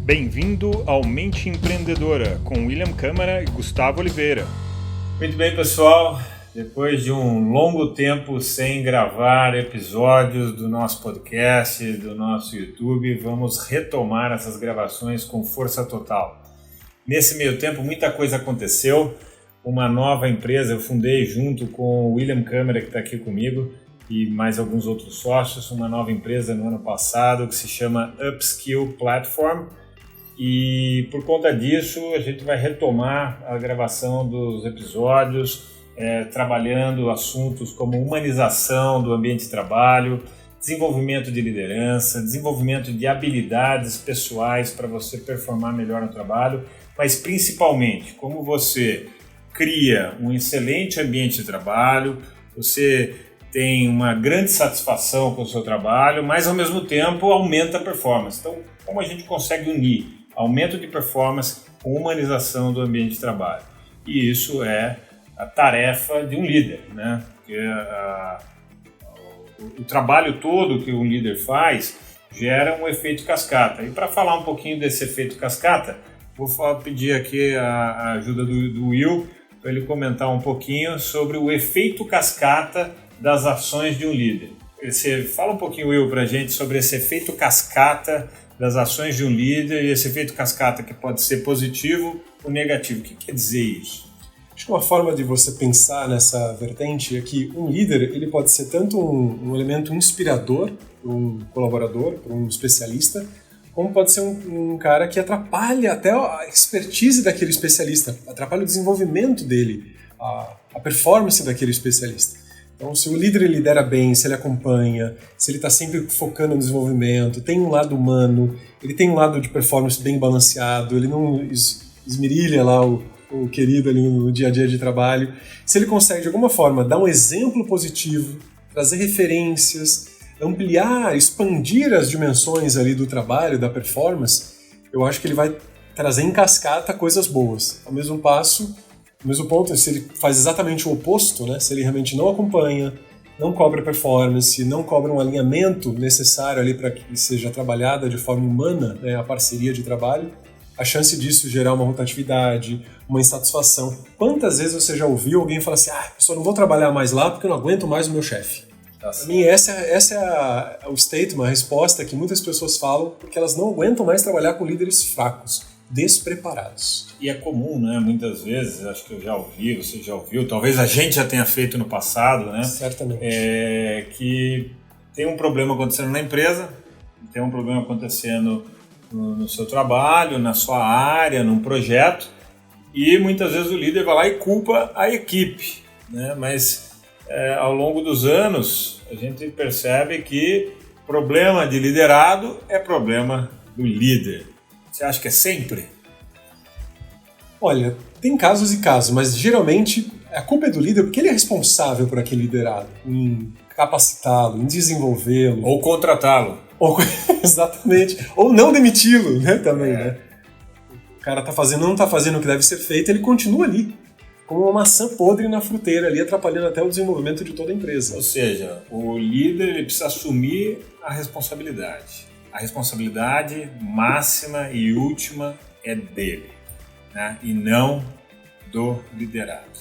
Bem-vindo ao Mente Empreendedora, com William Câmara e Gustavo Oliveira. Muito bem, pessoal. Depois de um longo tempo sem gravar episódios do nosso podcast, do nosso YouTube, vamos retomar essas gravações com força total. Nesse meio tempo, muita coisa aconteceu. Uma nova empresa, eu fundei junto com o William Câmara, que está aqui comigo, e mais alguns outros sócios, uma nova empresa no ano passado que se chama Upskill Platform. E por conta disso, a gente vai retomar a gravação dos episódios, trabalhando assuntos como humanização do ambiente de trabalho, desenvolvimento de liderança, desenvolvimento de habilidades pessoais para você performar melhor no trabalho, mas principalmente como você cria um excelente ambiente de trabalho, você tem uma grande satisfação com o seu trabalho, mas ao mesmo tempo aumenta a performance. Então, como a gente consegue unir aumento de performance com humanização do ambiente de trabalho? E isso é a tarefa de um líder, né? Porque o trabalho todo que um líder faz gera um efeito cascata. E para falar um pouquinho desse efeito cascata, vou pedir aqui a ajuda do Will para ele comentar um pouquinho sobre o efeito cascata das ações de um líder. Você fala um pouquinho, Will, para a gente sobre esse efeito cascata das ações de um líder e esse efeito cascata que pode ser positivo ou negativo. O que quer dizer isso? Acho que uma forma de você pensar nessa vertente é que um líder ele pode ser tanto um elemento inspirador para um colaborador, para um especialista, como pode ser um cara que atrapalha até a expertise daquele especialista, atrapalha o desenvolvimento dele, a performance daquele especialista. Então, se o líder lidera bem, se ele acompanha, se ele está sempre focando no desenvolvimento, tem um lado humano, ele tem um lado de performance bem balanceado, ele não esmerilha lá o querido ali no dia a dia de trabalho. Se ele consegue, de alguma forma, dar um exemplo positivo, trazer referências, ampliar, expandir as dimensões ali do trabalho, da performance, eu acho que ele vai trazer em cascata coisas boas. Ao mesmo ponto, se ele faz exatamente o oposto, né? Se ele realmente não acompanha, não cobra performance, não cobra um alinhamento necessário ali para que seja trabalhada de forma humana, né, a parceria de trabalho, a chance disso gerar uma rotatividade, uma insatisfação. Quantas vezes você já ouviu alguém falar assim, eu só não vou trabalhar mais lá porque eu não aguento mais o meu chefe? Para mim, essa é o statement, a resposta que muitas pessoas falam porque elas não aguentam mais trabalhar com líderes fracos, despreparados. E é comum, né? Muitas vezes, acho que eu já ouvi, você já ouviu, talvez a gente já tenha feito no passado, né? Certamente. Que tem um problema acontecendo na empresa, tem um problema acontecendo no seu trabalho, na sua área, num projeto, e muitas vezes o líder vai lá e culpa a equipe, né? Mas ao longo dos anos a gente percebe que problema de liderado é problema do líder. Você acha que é sempre? Olha, tem casos e casos, mas geralmente a culpa é do líder porque ele é responsável por aquele liderado, em capacitá-lo, em desenvolvê-lo. Ou contratá-lo. Exatamente. Ou não demiti-lo, né, também, né? O cara não está fazendo o que deve ser feito, ele continua ali, como uma maçã podre na fruteira ali, atrapalhando até o desenvolvimento de toda a empresa. Ou seja, o líder ele precisa assumir a responsabilidade. A responsabilidade máxima e última é dele, né? E não do liderado.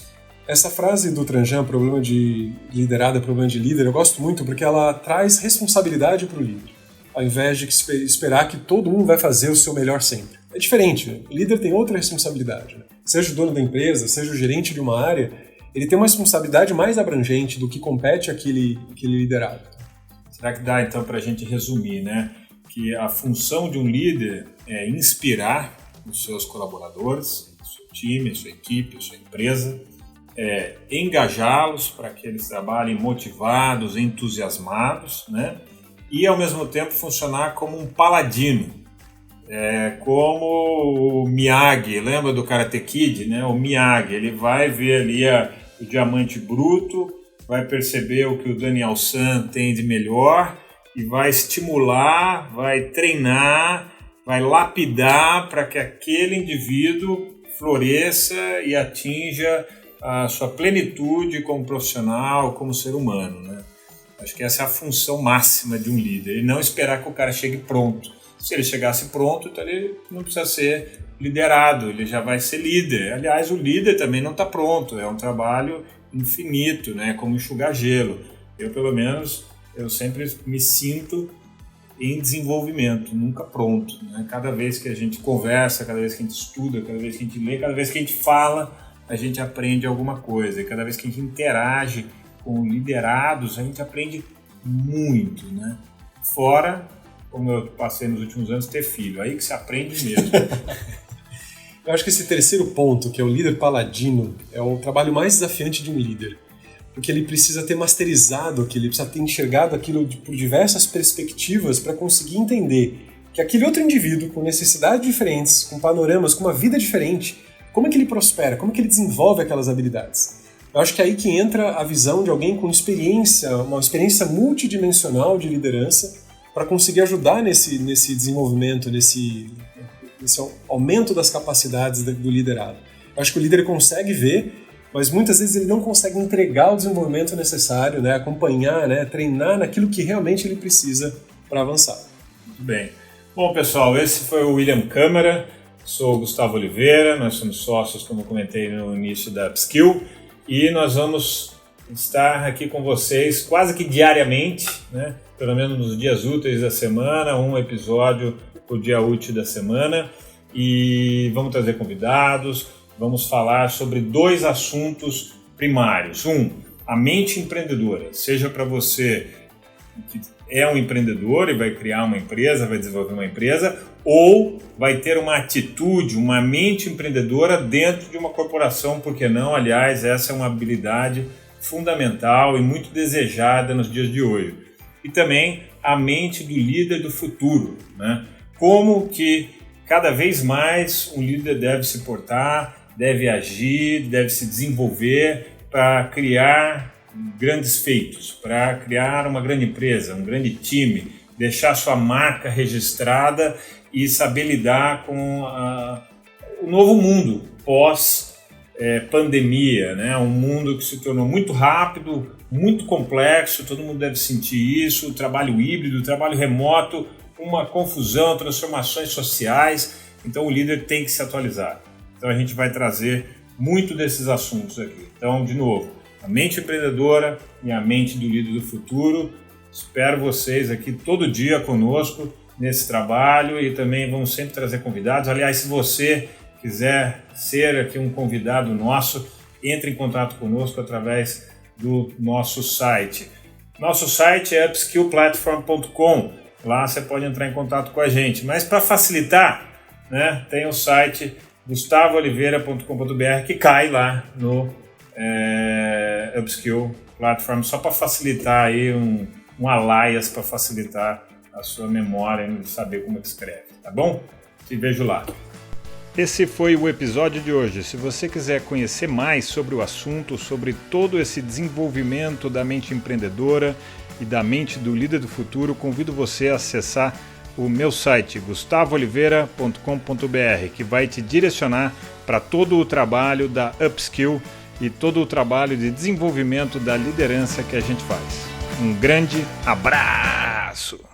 Essa frase do Tranjan, problema de liderado é problema de líder, eu gosto muito porque ela traz responsabilidade para o líder, ao invés de esperar que todo mundo vai fazer o seu melhor sempre. É diferente, o líder tem outra responsabilidade, né? Seja o dono da empresa, seja o gerente de uma área, ele tem uma responsabilidade mais abrangente do que compete àquele liderado. Será que dá então para a gente resumir, né? Que a função de um líder é inspirar os seus colaboradores, o seu time, a sua equipe, a sua empresa, engajá-los para que eles trabalhem motivados, entusiasmados, né? E ao mesmo tempo funcionar como um paladino, como o Miyagi, lembra do Karate Kid, né? O Miyagi, ele vai ver ali o diamante bruto, vai perceber o que o Daniel San tem de melhor e vai estimular, vai treinar, vai lapidar para que aquele indivíduo floresça e atinja a sua plenitude como profissional, como ser humano, né? Acho que essa é a função máxima de um líder, e não esperar que o cara chegue pronto. Se ele chegasse pronto, então ele não precisa ser liderado, ele já vai ser líder. Aliás, o líder também não está pronto, é um trabalho infinito, né? Como enxugar gelo. Eu, pelo menos, eu sempre me sinto em desenvolvimento, nunca pronto, né? Cada vez que a gente conversa, cada vez que a gente estuda, cada vez que a gente lê, cada vez que a gente fala, a gente aprende alguma coisa. E cada vez que a gente interage com liderados, a gente aprende muito, né? Fora, como eu passei nos últimos anos, ter filho. Aí que se aprende mesmo. Eu acho que esse terceiro ponto, que é o líder paladino, é o trabalho mais desafiante de um líder. Porque ele precisa ter masterizado aquilo, ele precisa ter enxergado aquilo por diversas perspectivas para conseguir entender que aquele outro indivíduo com necessidades diferentes, com panoramas, com uma vida diferente, como é que ele prospera, como é que ele desenvolve aquelas habilidades. Eu acho que é aí que entra a visão de alguém com experiência, uma experiência multidimensional de liderança para conseguir ajudar nesse desenvolvimento, nesse aumento das capacidades do liderado. Eu acho que o líder consegue ver, mas muitas vezes ele não consegue entregar o desenvolvimento necessário, né, acompanhar, né, treinar naquilo que realmente ele precisa para avançar. Muito bem. Bom, pessoal, esse foi o William Câmara, sou o Gustavo Oliveira, nós somos sócios, como eu comentei no início da Upskill, e nós vamos estar aqui com vocês quase que diariamente, né, pelo menos nos dias úteis da semana, um episódio por dia útil da semana, e vamos trazer convidados. Vamos falar sobre 2 assuntos primários. A mente empreendedora. Seja para você que é um empreendedor e vai criar uma empresa, vai desenvolver uma empresa, ou vai ter uma atitude, uma mente empreendedora dentro de uma corporação, por que não? Aliás, essa é uma habilidade fundamental e muito desejada nos dias de hoje. E também a mente do líder do futuro, né? Como que cada vez mais um líder deve se portar, deve agir, deve se desenvolver para criar grandes feitos, para criar uma grande empresa, um grande time, deixar sua marca registrada e saber lidar com o novo mundo pós-pandemia, né? Um mundo que se tornou muito rápido, muito complexo, todo mundo deve sentir isso, o trabalho híbrido, o trabalho remoto, uma confusão, transformações sociais, então o líder tem que se atualizar. Então a gente vai trazer muito desses assuntos aqui. Então, de novo, a mente empreendedora e a mente do líder do futuro. Espero vocês aqui todo dia conosco nesse trabalho e também vamos sempre trazer convidados. Aliás, se você quiser ser aqui um convidado nosso, entre em contato conosco através do nosso site. Nosso site é upskillplatform.com. Lá você pode entrar em contato com a gente. Mas para facilitar, né, tem o site gustavooliveira.com.br que cai lá no Upskill Platform, só para facilitar aí um alias para facilitar a sua memória e saber como é que escreve, tá bom? Te vejo lá. Esse foi o episódio de hoje. Se você quiser conhecer mais sobre o assunto, sobre todo esse desenvolvimento da mente empreendedora e da mente do líder do futuro, convido você a acessar o meu site gustavooliveira.com.br, que vai te direcionar para todo o trabalho da Upskill e todo o trabalho de desenvolvimento da liderança que a gente faz. Um grande abraço!